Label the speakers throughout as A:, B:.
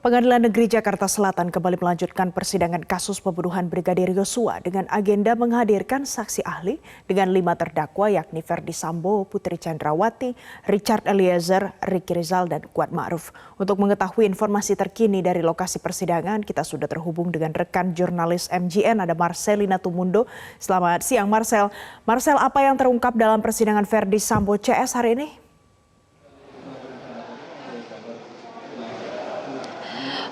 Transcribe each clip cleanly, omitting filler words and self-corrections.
A: Pengadilan Negeri Jakarta Selatan kembali melanjutkan persidangan kasus pembunuhan Brigadir Yosua dengan agenda menghadirkan saksi ahli dengan 5 terdakwa yakni Ferdy Sambo, Putri Chandrawati, Richard Eliezer, Ricky Rizal, dan Kuat Ma'ruf. Untuk mengetahui informasi terkini dari lokasi persidangan, kita sudah terhubung dengan rekan jurnalis MJN, ada Marcelina Tumundo. Selamat siang Marcel. Marcel, apa yang terungkap dalam persidangan Ferdy Sambo CS hari ini?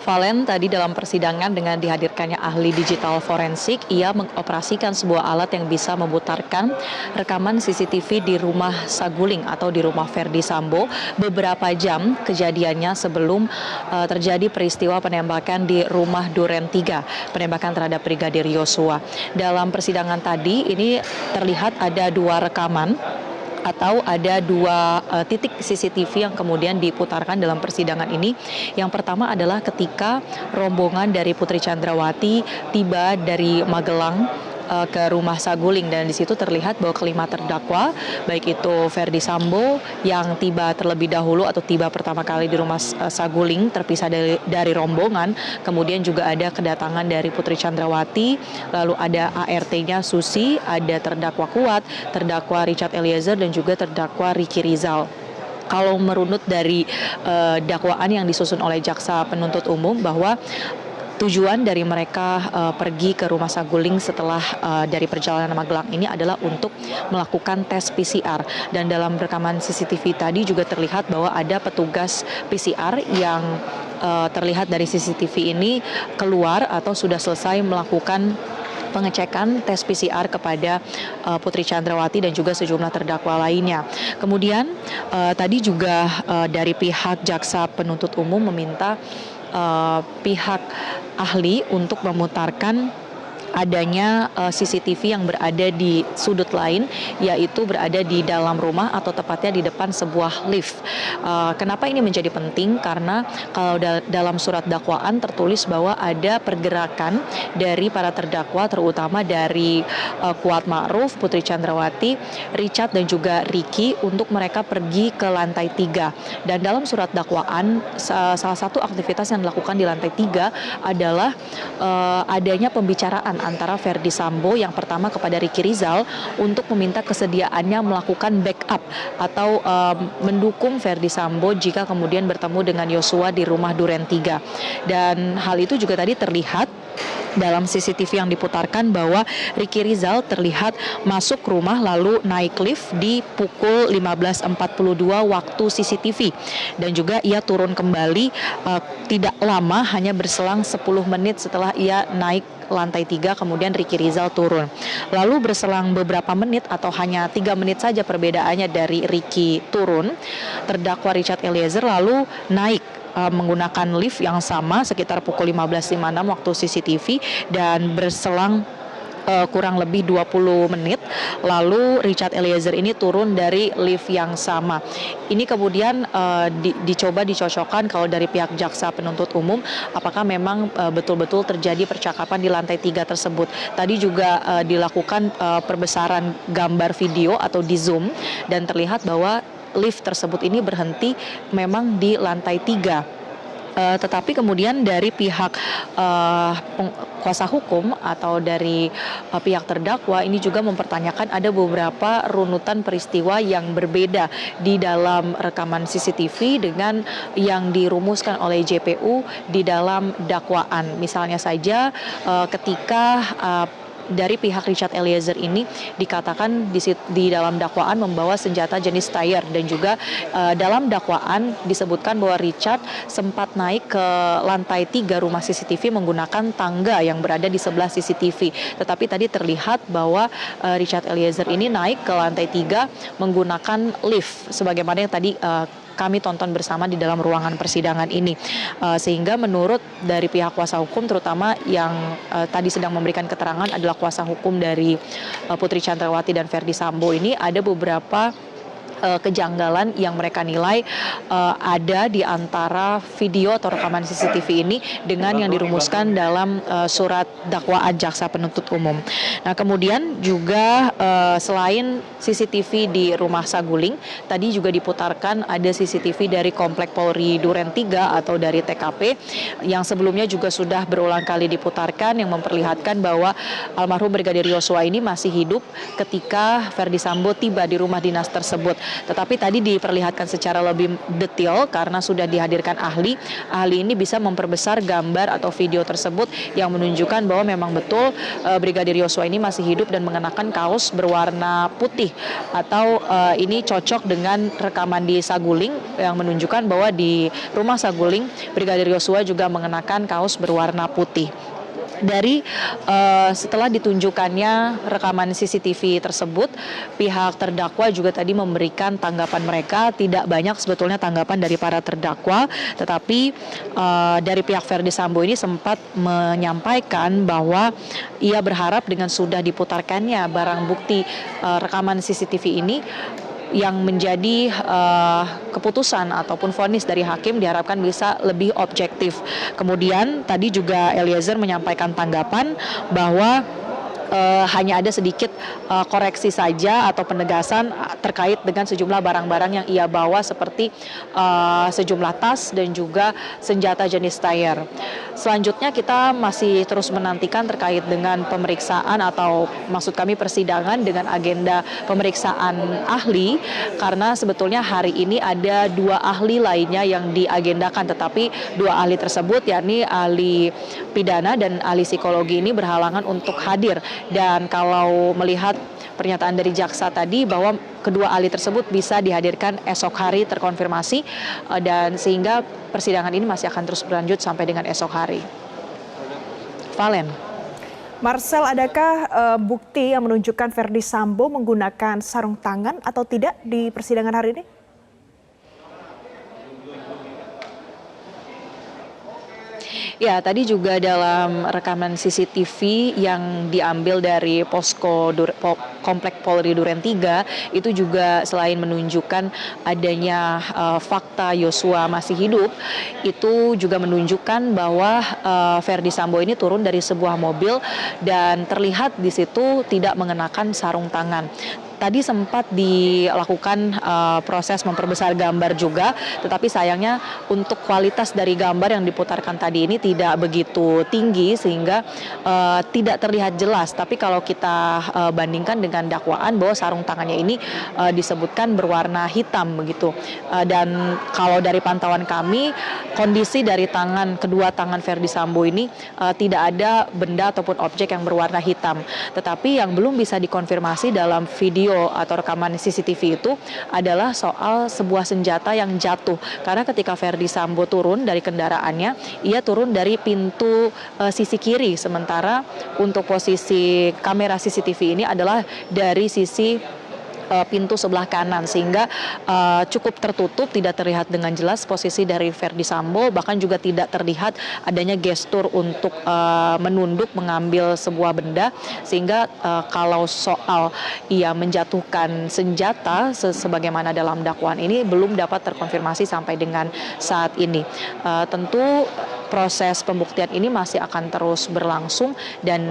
B: Valen, tadi dalam persidangan dengan dihadirkannya ahli digital forensik, ia mengoperasikan sebuah alat yang bisa memutarkan rekaman CCTV di rumah Saguling atau di rumah Ferdy Sambo beberapa jam kejadiannya sebelum terjadi peristiwa penembakan di rumah Duren 3, penembakan terhadap Brigadir Yosua. Dalam persidangan tadi ini terlihat ada 2 rekaman atau ada 2 titik CCTV yang kemudian diputarkan dalam persidangan ini. Yang pertama adalah ketika rombongan dari Putri Chandrawati tiba dari Magelang ke rumah Saguling, dan di situ terlihat bahwa kelima terdakwa baik itu Ferdy Sambo yang tiba terlebih dahulu atau tiba pertama kali di rumah Saguling terpisah dari rombongan, kemudian juga ada kedatangan dari Putri Chandrawati, lalu ada ART-nya Susi, ada terdakwa Kuat, terdakwa Richard Eliezer, dan juga terdakwa Ricky Rizal. Kalau merunut dari dakwaan yang disusun oleh jaksa penuntut umum bahwa tujuan dari mereka pergi ke rumah Saguling setelah dari perjalanan Magelang ini adalah untuk melakukan tes PCR. Dan dalam rekaman CCTV tadi juga terlihat bahwa ada petugas PCR yang terlihat dari CCTV ini keluar atau sudah selesai melakukan pengecekan tes PCR kepada Putri Chandrawati dan juga sejumlah terdakwa lainnya. Kemudian tadi juga dari pihak jaksa penuntut umum meminta pihak ahli untuk memutarkan adanya CCTV yang berada di sudut lain, yaitu berada di dalam rumah atau tepatnya di depan sebuah lift. Kenapa ini menjadi penting? Karena kalau dalam surat dakwaan tertulis bahwa ada pergerakan dari para terdakwa, terutama dari Kuat Ma'ruf, Putri Chandrawati, Richard, dan juga Ricky untuk mereka pergi ke lantai 3. Dan dalam surat dakwaan, salah satu aktivitas yang dilakukan di lantai 3 adalah adanya pembicaraan antara Ferdy Sambo yang pertama kepada Ricky Rizal untuk meminta kesediaannya melakukan backup atau mendukung Ferdy Sambo jika kemudian bertemu dengan Yosua di rumah Duren 3. Dan hal itu juga tadi terlihat dalam CCTV yang diputarkan bahwa Ricky Rizal terlihat masuk rumah lalu naik lift di pukul 15.42 waktu CCTV, dan juga ia turun kembali tidak lama, hanya berselang 10 menit setelah ia naik lantai 3, kemudian Ricky Rizal turun. Lalu berselang beberapa menit atau hanya 3 menit saja perbedaannya dari Ricky turun, terdakwa Richard Eliezer lalu naik menggunakan lift yang sama sekitar pukul 15.56 waktu CCTV, dan berselang kurang lebih 20 menit lalu Richard Eliezer ini turun dari lift yang sama. Ini kemudian dicoba dicocokkan kalau dari pihak jaksa penuntut umum apakah memang betul-betul terjadi percakapan di lantai 3 tersebut. Tadi juga dilakukan perbesaran gambar video atau di zoom, dan terlihat bahwa lift tersebut ini berhenti memang di lantai 3. Tetapi kemudian dari pihak kuasa hukum atau dari pihak terdakwa ini juga mempertanyakan ada beberapa runutan peristiwa yang berbeda di dalam rekaman CCTV dengan yang dirumuskan oleh JPU di dalam dakwaan. Misalnya saja ketika dari pihak Richard Eliezer ini dikatakan di dalam dakwaan membawa senjata jenis tire, dan juga dalam dakwaan disebutkan bahwa Richard sempat naik ke lantai 3 rumah CCTV menggunakan tangga yang berada di sebelah CCTV. Tetapi tadi terlihat bahwa Richard Eliezer ini naik ke lantai 3 menggunakan lift sebagaimana yang tadi kami tonton bersama di dalam ruangan persidangan ini. Sehingga menurut dari pihak kuasa hukum, terutama yang tadi sedang memberikan keterangan adalah kuasa hukum dari Putri Chandrawati dan Ferdy Sambo, ini ada beberapa kejanggalan yang mereka nilai ada di antara video atau rekaman CCTV ini dengan yang dirumuskan dalam surat dakwaan jaksa penuntut umum. Nah, kemudian juga selain CCTV di rumah Saguling, tadi juga diputarkan ada CCTV dari Komplek Polri Duren 3 atau dari TKP yang sebelumnya juga sudah berulang kali diputarkan yang memperlihatkan bahwa almarhum Brigadir Yosua ini masih hidup ketika Verdi Sambo tiba di rumah dinas tersebut. Tetapi tadi diperlihatkan secara lebih detail karena sudah dihadirkan ahli. Ahli ini bisa memperbesar gambar atau video tersebut yang menunjukkan bahwa memang betul Brigadir Yosua ini masih hidup dan mengenakan kaos berwarna putih atau ini cocok dengan rekaman di Saguling yang menunjukkan bahwa di rumah Saguling Brigadir Yosua juga mengenakan kaos berwarna putih. Dari setelah ditunjukkannya rekaman CCTV tersebut, pihak terdakwa juga tadi memberikan tanggapan mereka. Tidak banyak sebetulnya tanggapan dari para terdakwa, tetapi dari pihak Verdi Sambo ini sempat menyampaikan bahwa ia berharap dengan sudah diputarkannya barang bukti rekaman CCTV ini, yang menjadi keputusan ataupun vonis dari hakim diharapkan bisa lebih objektif. Kemudian tadi juga Eliezer menyampaikan tanggapan bahwa hanya ada sedikit koreksi saja atau penegasan terkait dengan sejumlah barang-barang yang ia bawa seperti sejumlah tas dan juga senjata jenis tire. Selanjutnya kita masih terus menantikan terkait dengan pemeriksaan atau maksud kami persidangan dengan agenda pemeriksaan ahli, karena sebetulnya hari ini ada 2 ahli lainnya yang diagendakan, tetapi 2 ahli tersebut yakni ahli pidana dan ahli psikologi ini berhalangan untuk hadir. Dan kalau melihat pernyataan dari jaksa tadi bahwa kedua ahli tersebut bisa dihadirkan esok hari terkonfirmasi, dan sehingga persidangan ini masih akan terus berlanjut sampai dengan esok hari. Valen.
A: Marcel, adakah bukti yang menunjukkan Verdi Sambo menggunakan sarung tangan atau tidak di persidangan hari ini?
B: Ya, tadi juga dalam rekaman CCTV yang diambil dari Komplek Polri Duren 3 itu juga selain menunjukkan adanya fakta Yosua masih hidup, itu juga menunjukkan bahwa Verdi Sambo ini turun dari sebuah mobil dan terlihat di situ tidak mengenakan sarung tangan. Tadi sempat dilakukan proses memperbesar gambar juga, tetapi sayangnya untuk kualitas dari gambar yang diputarkan tadi ini tidak begitu tinggi sehingga tidak terlihat jelas. Tapi kalau kita bandingkan dengan dakwaan bahwa sarung tangannya ini disebutkan berwarna hitam begitu. Dan kalau dari pantauan kami, kondisi dari kedua tangan Verdi Sambo ini tidak ada benda ataupun objek yang berwarna hitam. Tetapi yang belum bisa dikonfirmasi dalam video atau rekaman CCTV itu adalah soal sebuah senjata yang jatuh. Karena ketika Verdi Sambo turun dari kendaraannya, ia turun dari pintu sisi kiri. Sementara untuk posisi kamera CCTV ini adalah dari sisi pintu sebelah kanan, sehingga cukup tertutup, tidak terlihat dengan jelas posisi dari Verdi Sambo, bahkan juga tidak terlihat adanya gestur untuk menunduk mengambil sebuah benda, sehingga kalau soal ia menjatuhkan senjata sebagaimana dalam dakwaan ini belum dapat terkonfirmasi sampai dengan saat ini. Tentu proses pembuktian ini masih akan terus berlangsung dan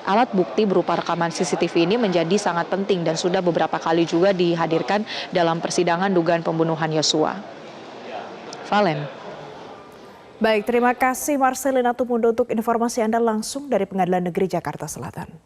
B: alat bukti berupa rekaman CCTV ini menjadi sangat penting dan sudah beberapa kali juga dihadirkan dalam persidangan dugaan pembunuhan Yosua. Valen.
A: Baik, terima kasih Marcelina Tumundo untuk informasi Anda langsung dari Pengadilan Negeri Jakarta Selatan.